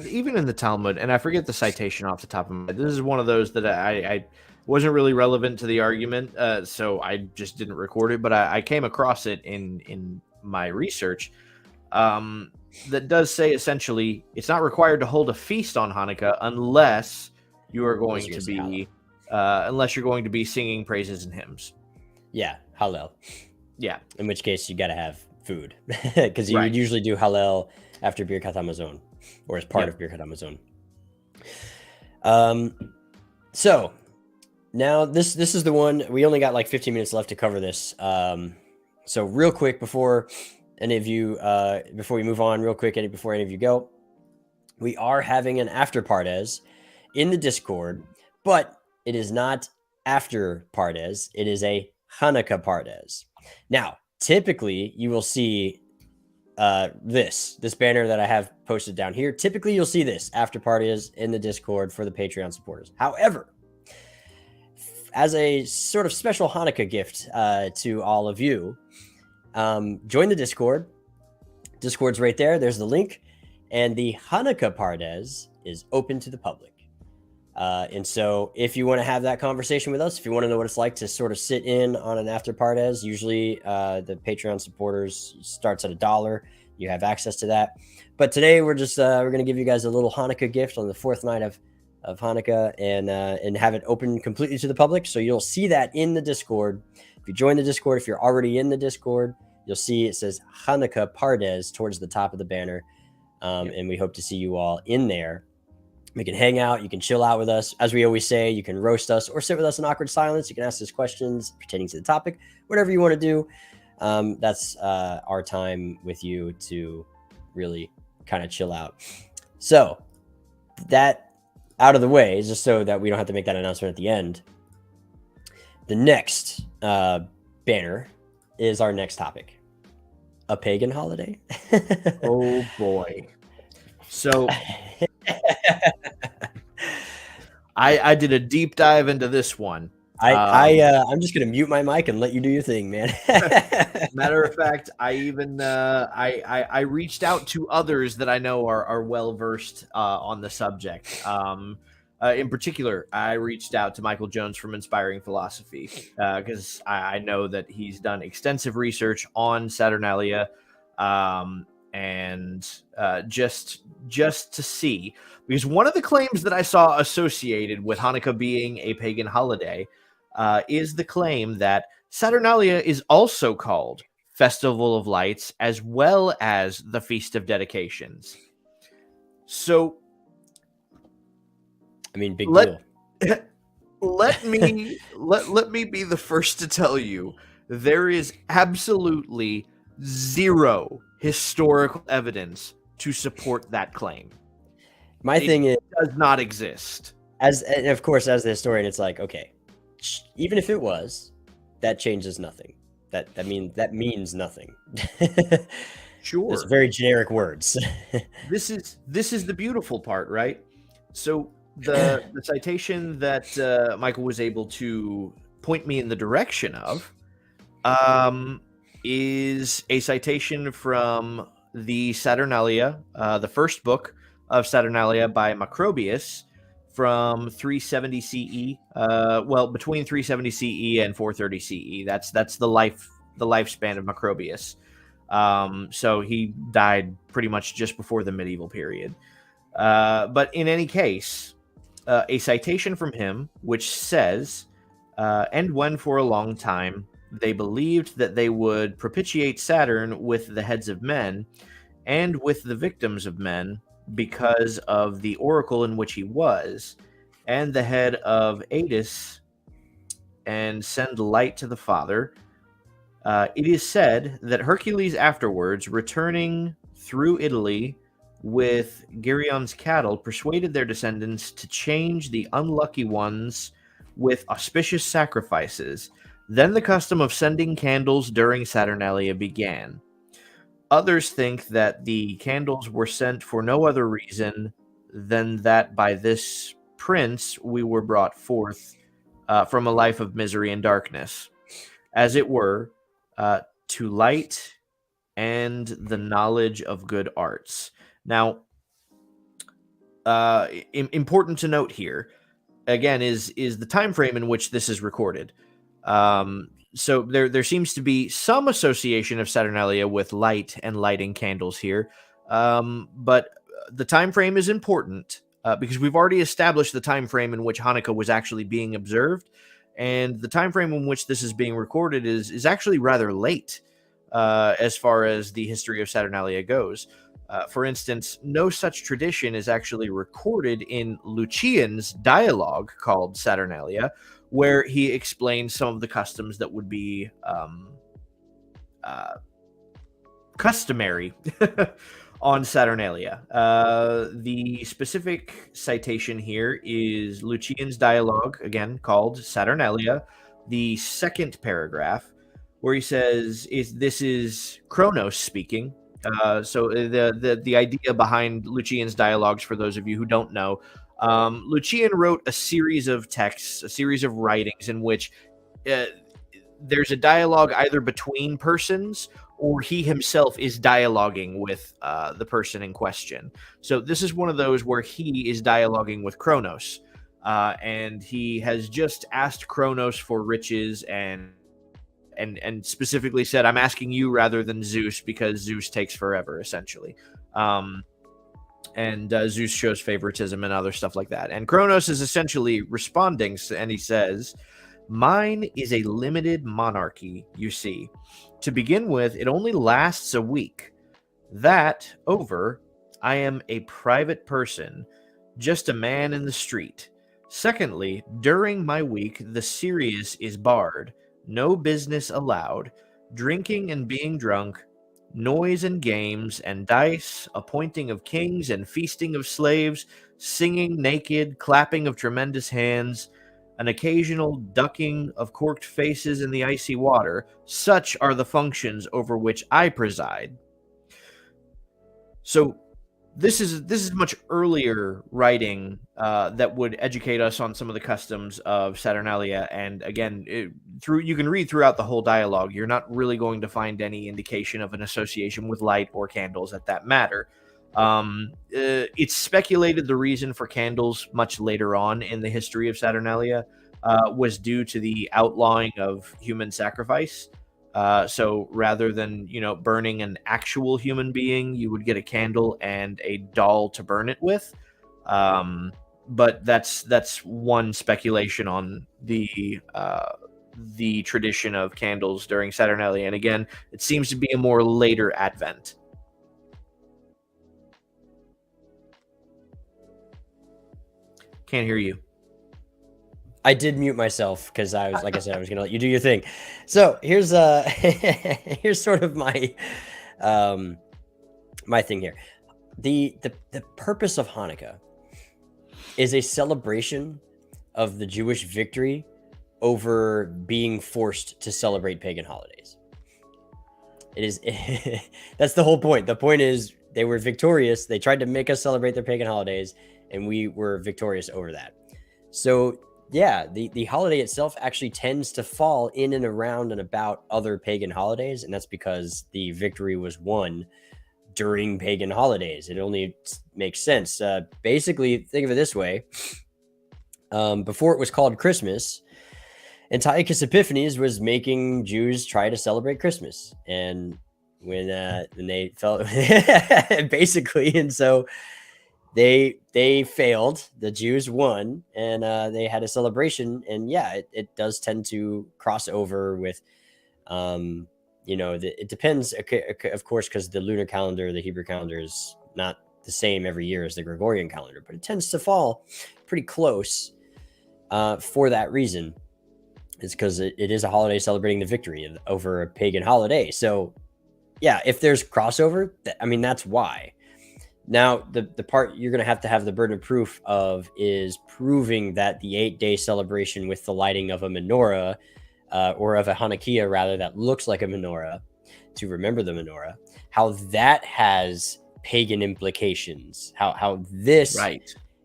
even in the Talmud, and I forget the citation off the top of my head. This is one of those that I wasn't really relevant to the argument, so I just didn't record it. But I came across it in my research. That does say essentially it's not required to hold a feast on Hanukkah unless you are going to be unless you're going to be singing praises and hymns. Yeah, Hallel. Yeah. In which case you got to have food because you would usually do Hallel after Birkat Hamazon or as part of Birkat Hamazon. So now this is the one. We only got like 15 minutes left to cover this. So real quick before any of you before we move on, real quick, before any of you go, we are having an after Pardes in the Discord, but it is not after Pardes. It is a Hanukkah Pardes. Now, typically you will see this banner that I have posted down here. Typically you'll see this after Pardes in the Discord for the Patreon supporters. However, as a sort of special Hanukkah gift to all of you, join the Discord. Discord's right there. There's the link. And the Hanukkah Pardes is open to the public. And so if you want to have that conversation with us, if you want to know what it's like to sort of sit in on an after Pardes, usually the Patreon supporters starts at $1. You have access to that. But today we're just we're going to give you guys a little Hanukkah gift on the fourth night of Hanukkah and have it open completely to the public. So you'll see that in the Discord. If you join the Discord, if you're already in the Discord, you'll see it says Hanukkah Pardes towards the top of the banner. And we hope to see you all in there. We can hang out. You can chill out with us. As we always say, you can roast us or sit with us in awkward silence. You can ask us questions pertaining to the topic, whatever you want to do. That's our time with you to really kind of chill out. So that out of the way, just so that we don't have to make that announcement at the end. The next banner is our next topic. A pagan holiday. Oh boy. So I did a deep dive into this one. I'm just gonna mute my mic and let you do your thing, man. Matter of fact, I even I reached out to others that I know are well versed on the subject. In particular, I reached out to Michael Jones from Inspiring Philosophy because I know that he's done extensive research on Saturnalia, and just to see, because one of the claims that I saw associated with Hanukkah being a pagan holiday is the claim that Saturnalia is also called Festival of Lights, as well as the Feast of Dedications. So, I mean, big let deal. let me be the first to tell you there is absolutely zero historical evidence to support that claim. My thing is, does not exist. and of course, as the historian, it's like, okay, even if it was, that changes nothing. That means nothing. Sure. It's very generic words. This is the beautiful part, right? So the citation that Michael was able to point me in the direction of is a citation from the Saturnalia, the first book of Saturnalia by Macrobius from 370 CE. Well, between 370 CE and 430 CE. That's the lifespan of Macrobius. So he died pretty much just before the medieval period. But in any case, a citation from him which says, and when for a long time they believed that they would propitiate Saturn with the heads of men and with the victims of men because of the oracle in which he was, and the head of Adis, and send light to the Father. It is said that Hercules afterwards, returning through Italy with Gerion's cattle, persuaded their descendants to change the unlucky ones with auspicious sacrifices. Then the custom of sending candles during Saturnalia began. Others think that the candles were sent for no other reason than that by this prince we were brought forth from a life of misery and darkness, as it were, to light and the knowledge of good arts. Now, important to note here, again, is the time frame in which this is recorded. So there seems to be some association of Saturnalia with light and lighting candles here, but the time frame is important because we've already established the time frame in which Hanukkah was actually being observed, and the time frame in which this is being recorded is actually rather late as far as the history of Saturnalia goes. For instance, no such tradition is actually recorded in Lucian's dialogue called Saturnalia, where he explains some of the customs that would be customary on Saturnalia. The specific citation here is Lucian's dialogue, again called Saturnalia, the second paragraph, where he says, this is Kronos speaking. So the idea behind Lucian's dialogues, for those of you who don't know, Lucian wrote a series of texts, a series of writings in which there's a dialogue either between persons or he himself is dialoguing with the person in question. So this is one of those where he is dialoguing with Kronos, and he has just asked Kronos for riches and specifically said, I'm asking you rather than Zeus because Zeus takes forever, essentially. And Zeus shows favoritism and other stuff like that. And Kronos is essentially responding, and he says, mine is a limited monarchy, you see. To begin with, it only lasts a week. That over, I am a private person, just a man in the street. Secondly, during my week, the serious is barred. No business allowed, drinking and being drunk, noise and games and dice, appointing of kings and feasting of slaves, singing naked, clapping of tremendous hands, an occasional ducking of corked faces in the icy water. Such are the functions over which I preside. So this is much earlier writing that would educate us on some of the customs of Saturnalia, and again, you can read throughout the whole dialogue. You're not really going to find any indication of an association with light or candles at that matter. It's speculated the reason for candles much later on in the history of Saturnalia was due to the outlawing of human sacrifice. So rather than, burning an actual human being, you would get a candle and a doll to burn it with. But that's one speculation on the the tradition of candles during Saturnalia. And again, it seems to be a more later Advent. Can't hear you. I did mute myself because I was, like I said, I was going to let you do your thing. So here's here's sort of my my thing here. The purpose of Hanukkah is a celebration of the Jewish victory over being forced to celebrate pagan holidays. It is that's the whole point. The point is they were victorious. They tried to make us celebrate their pagan holidays, and we were victorious over that. So yeah, the holiday itself actually tends to fall in and around and about other pagan holidays, and that's because the victory was won during pagan holidays. It only makes sense. Basically, think of it this way. Before it was called Christmas, Antiochus Epiphanes was making Jews try to celebrate Christmas. And when they felt basically, and so they failed, the Jews won, and they had a celebration. And yeah, it does tend to cross over with, it depends, of course, because the lunar calendar, the Hebrew calendar, is not the same every year as the Gregorian calendar, but it tends to fall pretty close for that reason. It's because it is a holiday celebrating the victory over a pagan holiday. So yeah, if there's crossover, that's why. Now, the part you're going to have the burden of proof of is proving that the 8-day celebration with the lighting of a menorah, or of a Hanukkah, rather, that looks like a menorah, to remember the menorah, how that has pagan implications, how this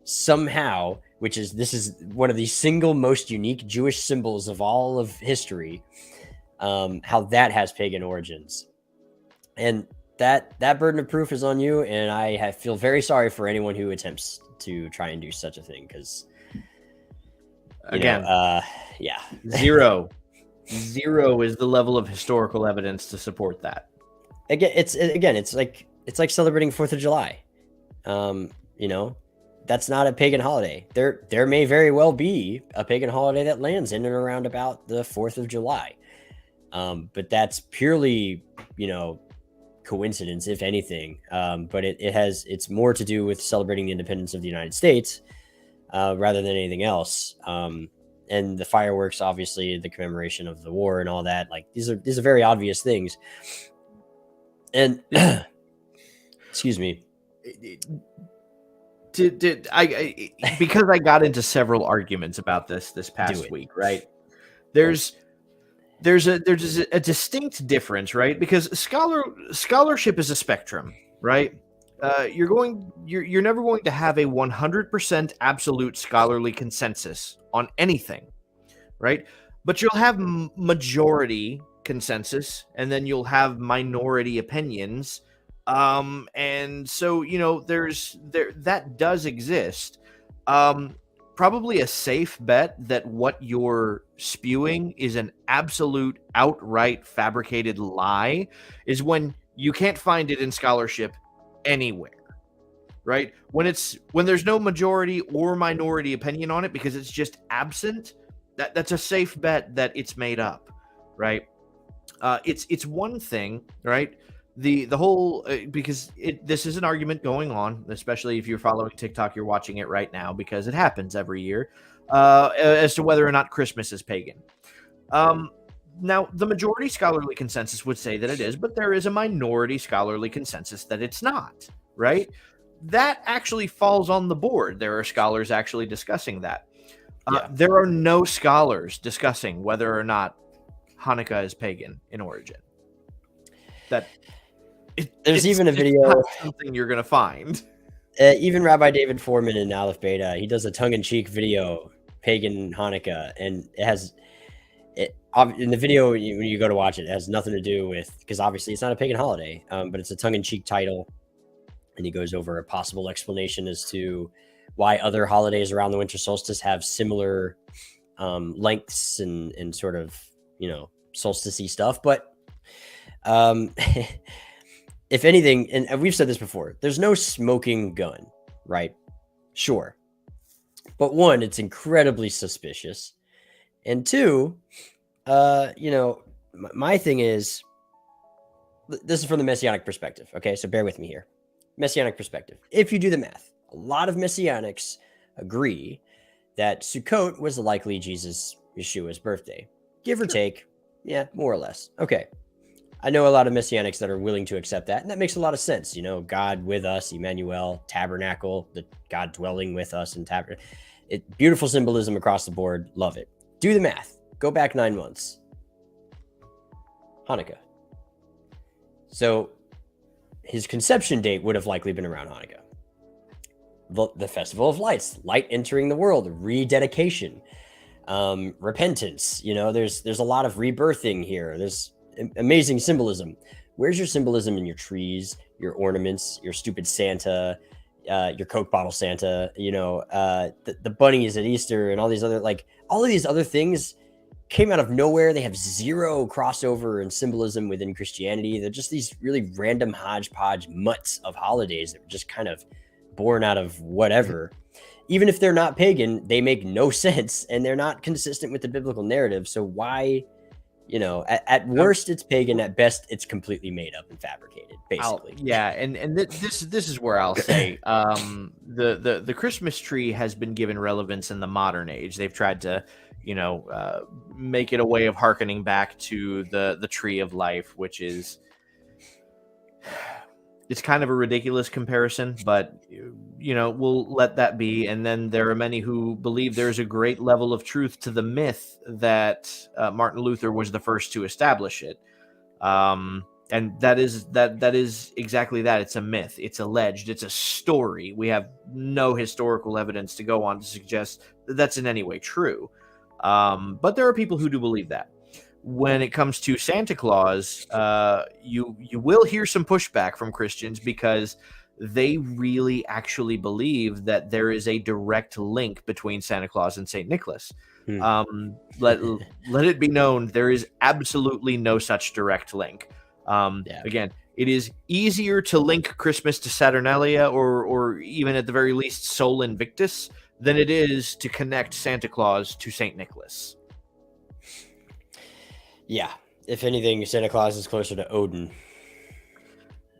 somehow, this is one of the single most unique Jewish symbols of all of history, how that has pagan origins. And that burden of proof is on you, and I feel very sorry for anyone who attempts to try and do such a thing, because zero is the level of historical evidence to support that. It's like celebrating 4th of July. That's not a pagan holiday. There may very well be a pagan holiday that lands in and around about the 4th of July, but that's purely coincidence, if anything. But it's more to do with celebrating the independence of the United States rather than anything else. And the fireworks, obviously, the commemoration of the war and all that, like these are very obvious things. And excuse me, because I got into several arguments about this past week, right? There's a distinct difference, right? Because scholarship is a spectrum, right? You're never going to have a 100% absolute scholarly consensus on anything, right? But you'll have majority consensus, and then you'll have minority opinions, and so that does exist. Probably a safe bet that what you're spewing is an absolute outright fabricated lie is when you can't find it in scholarship anywhere, right? When there's no majority or minority opinion on it because it's just absent, that's a safe bet that it's made up, right? It's one thing, right? The whole because this is an argument going on, especially if you're following TikTok, you're watching it right now because it happens every year, as to whether or not Christmas is pagan. Now, the majority scholarly consensus would say that it is, but there is a minority scholarly consensus that it's not, right? That actually falls on the board. There are scholars actually discussing that. There are no scholars discussing whether or not Hanukkah is pagan in origin. There's even a video, something you're going to find. Even Rabbi David Foreman in Aleph Beta, he does a tongue-in-cheek video, Pagan Hanukkah, and in the video, when you go to watch it, it has nothing to do with, because obviously it's not a pagan holiday, but it's a tongue-in-cheek title, and he goes over a possible explanation as to why other holidays around the winter solstice have similar lengths and sort of, solstice-y stuff. But if anything, and we've said this before, there's no smoking gun, right? Sure. But one, it's incredibly suspicious. And two, My thing is, this is from the Messianic perspective. Okay, so bear with me here. Messianic perspective. If you do the math, a lot of Messianics agree that Sukkot was likely Jesus, Yeshua's birthday, give or take. Yeah, more or less. Okay. I know a lot of Messianics that are willing to accept that, and that makes a lot of sense. God with us, Emmanuel, tabernacle, the God dwelling with us in tabernacle. Beautiful symbolism across the board. Love it. Do the math. Go back 9 months. Hanukkah. So his conception date would have likely been around Hanukkah. The Festival of Lights, light entering the world, rededication, repentance. There's a lot of rebirthing here. There's amazing symbolism. Where's your symbolism in your trees, your ornaments, your stupid Santa, your Coke bottle Santa, the bunnies at Easter and all these other, all of these other things came out of nowhere. They have zero crossover and symbolism within Christianity. They're just these really random hodgepodge mutts of holidays that were just kind of born out of whatever. Even if they're not pagan, they make no sense and they're not consistent with the biblical narrative. So why, at worst it's pagan, at best it's completely made up and fabricated, basically. This is where I'll say the Christmas tree has been given relevance in the modern age. They've tried to make it a way of hearkening back to the tree of life, which is, it's kind of a ridiculous comparison, but we'll let that be. And then there are many who believe there's a great level of truth to the myth that Martin Luther was the first to establish it. And that is exactly that. It's a myth. It's alleged. It's a story. We have no historical evidence to go on to suggest that that's in any way true. But there are people who do believe that. When it comes to Santa Claus, you will hear some pushback from Christians because they really actually believe that there is a direct link between Santa Claus and Saint Nicholas. Let it be known there is absolutely no such direct link. Again, it is easier to link Christmas to Saturnalia or even at the very least Sol Invictus than it is to connect Santa Claus to Saint Nicholas. Yeah, if anything, Santa Claus is closer to Odin.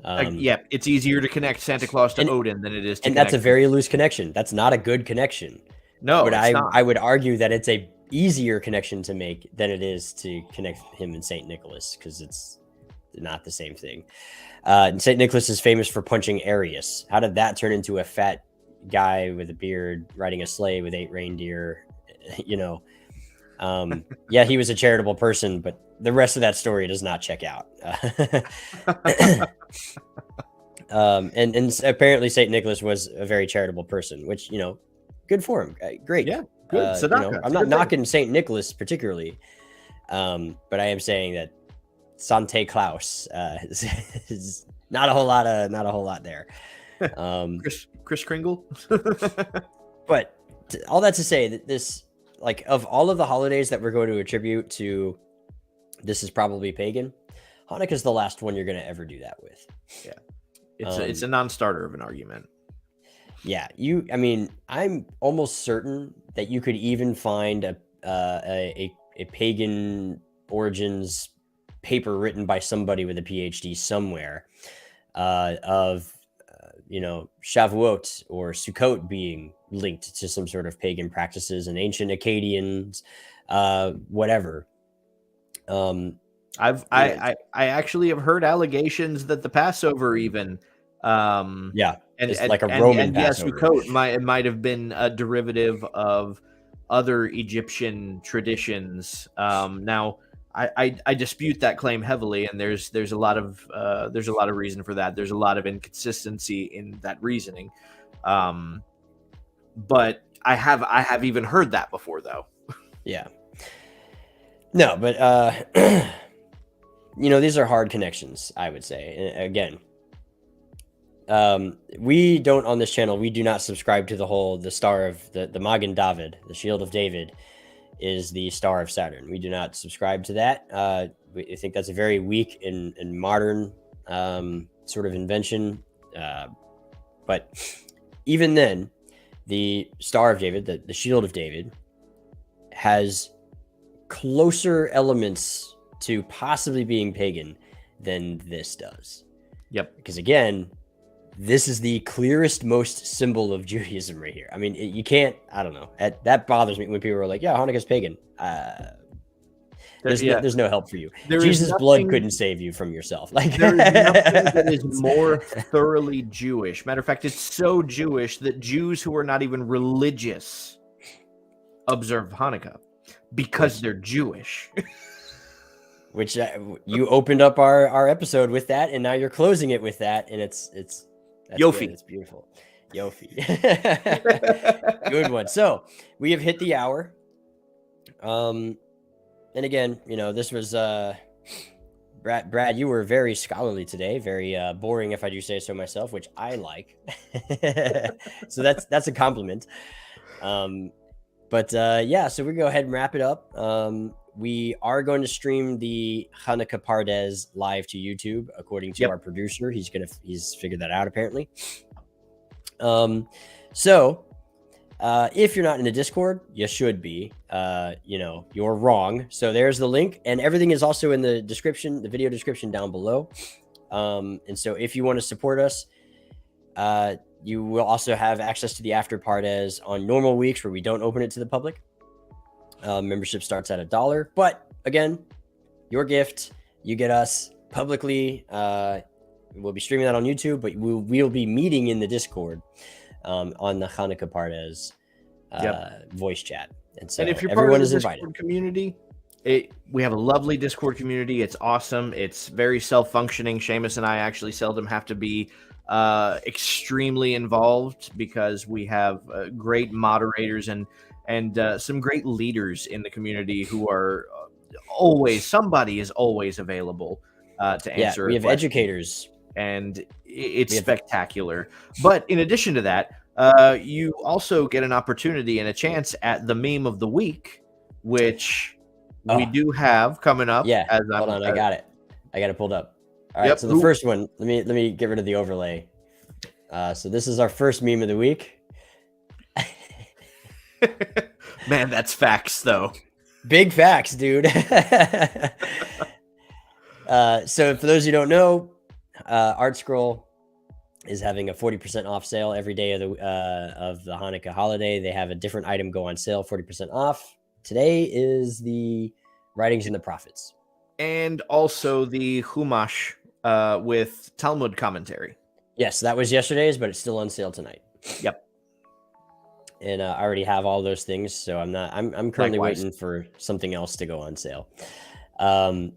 It's easier to connect Santa Claus to Odin than it is to and that's a very loose connection. That's not a good connection. No, but it's not. I would argue that it's a easier connection to make than it is to connect him and Saint Nicholas, because it's not the same thing. And Saint Nicholas is famous for punching Arius. How did that turn into a fat guy with a beard riding a sleigh with 8 reindeer? Yeah, he was a charitable person, but the rest of that story does not check out. And apparently Saint Nicholas was a very charitable person, which, good for him. Great. Yeah, good. I'm not knocking Saint Nicholas particularly, but I am saying that Santa Claus is not a whole lot there. Chris Kringle. But all that to say that this, of all of the holidays that we're going to attribute to, this is probably pagan, Hanukkah's the last one you're going to ever do that with. Yeah. It's a non-starter of an argument. Yeah. I'm almost certain that you could even find a pagan origins paper written by somebody with a PhD somewhere of Shavuot or Sukkot being linked to some sort of pagan practices and ancient Akkadians, whatever. I actually have heard allegations that the Passover even it's like a Roman Passover. Yes, Sukkot might have been a derivative of other Egyptian traditions. Now I dispute that claim heavily, and there's a lot of reason for that. There's a lot of inconsistency in that reasoning. But I have even heard that before, though. Yeah. No, but these are hard connections, I would say. Again, we don't on this channel. We do not subscribe to the star of the Magen David, the Shield of David, is the star of Saturn. We do not subscribe to that. We think that's a very weak and modern sort of invention. But even then, the Star of David, the Shield of David, has closer elements to possibly being pagan than this does. Yep. Because again, this is the clearest, most symbol of Judaism right here. I mean, you can't, I don't know. That bothers me when people are like, yeah, Hanukkah's pagan. There's no help for you. Jesus' blood couldn't save you from yourself. Like there is nothing that is more thoroughly Jewish. Matter of fact, it's so Jewish that Jews who are not even religious observe Hanukkah because they're Jewish. Which you opened up our episode with that, and now you're closing it with that, and it's Yofi. Good. It's beautiful. Yofi. Good one. So we have hit the hour. And again, this was Brad, you were very scholarly today, very boring if I do say so myself, which I like. So that's a compliment. Yeah, so we go ahead and wrap it up. We are going to stream the Chanukah Pardes live to YouTube, according to our producer. He's figured that out apparently. If you're not in the Discord, you should be. You're wrong. So there's the link, and everything is also in the description, the video description down below. And so if you want to support us, you will also have access to the after parties on normal weeks where we don't open it to the public. Membership starts at $1, but again, your gift, you get us publicly. We'll be streaming that on YouTube, but we'll be meeting in the Discord on the Chanukah Pardes voice chat. And so if you're everyone part of the is Discord invited. Community, we have a lovely Discord community. It's awesome. It's very self-functioning. Seamus and I actually seldom have to be extremely involved because we have great moderators and some great leaders in the community who are somebody is always available to answer. We have educators, and it's spectacular. But in addition to that, you also get an opportunity and a chance at the meme of the week, which we do have coming up. Yeah, hold on, I got it pulled up. All right, so the first one, let me get rid of the overlay. So this is our first meme of the week. Man, that's facts, though. Big facts, dude. So for those who don't know, Art Scroll is having a 40% off sale every day of the Hanukkah holiday. They have a different item go on sale, 40% off. Today is the Writings in the Prophets. And also the Chumash with Talmud commentary. Yes, that was yesterday's, but it's still on sale tonight. Yep. And I already have all those things, so I'm currently waiting for something else to go on sale. And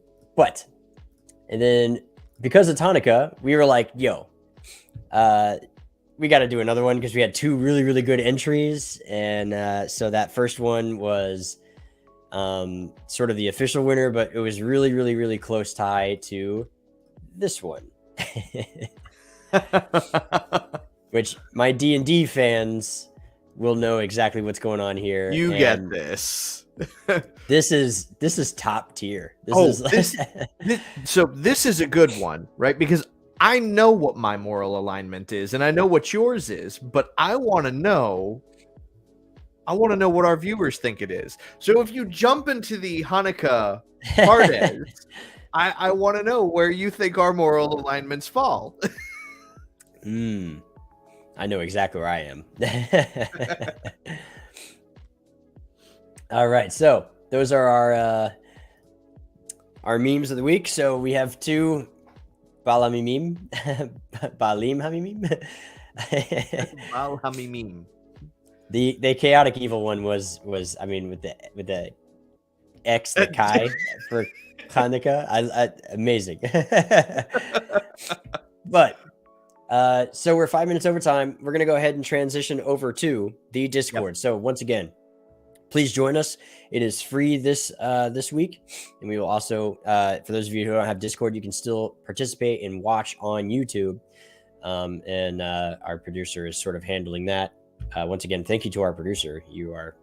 then because of Hanukkah, we were like, yo, we got to do another one because we had two really, really good entries. And so that first one was sort of the official winner, but it was really, really, really close tie to this one. Which my D&D fans will know exactly what's going on here. You get this. This is top tier. So this is a good one, right? Because I know what my moral alignment is, and I know what yours is, but I want to know what our viewers think it is. So if you jump into the Hanukkah Pardes, I want to know where you think our moral alignments fall. I know exactly where I am. All right, so those are our memes of the week. So we have two Balamimim, Balim Hamimim. Bal Hamimim. The chaotic evil one was I mean with the X, the Kai for Chanukah, amazing. But so we're 5 minutes over time. We're gonna go ahead and transition over to the Discord. So once again, please join us. It is free this week, and we will also for those of you who don't have Discord, you can still participate and watch on YouTube. And our producer is sort of handling that. Once again, thank you to our producer. You are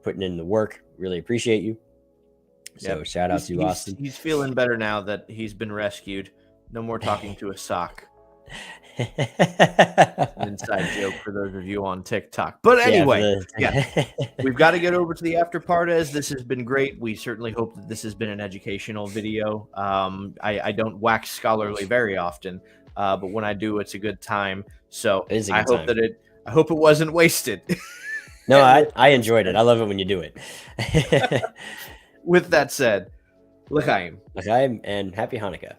putting in the work. Really appreciate you. So shout out to Austin. He's feeling better now that he's been rescued. No more talking to a sock. An inside joke for those of you on TikTok. But anyway, we've got to get over to the after part, as this has been great. We certainly hope that this has been an educational video. I don't wax scholarly very often, but when I do, it's a good time. So I hope it wasn't wasted. No, I enjoyed it. I love it when you do it. With that said, L'chaim. L'chaim, and happy Hanukkah.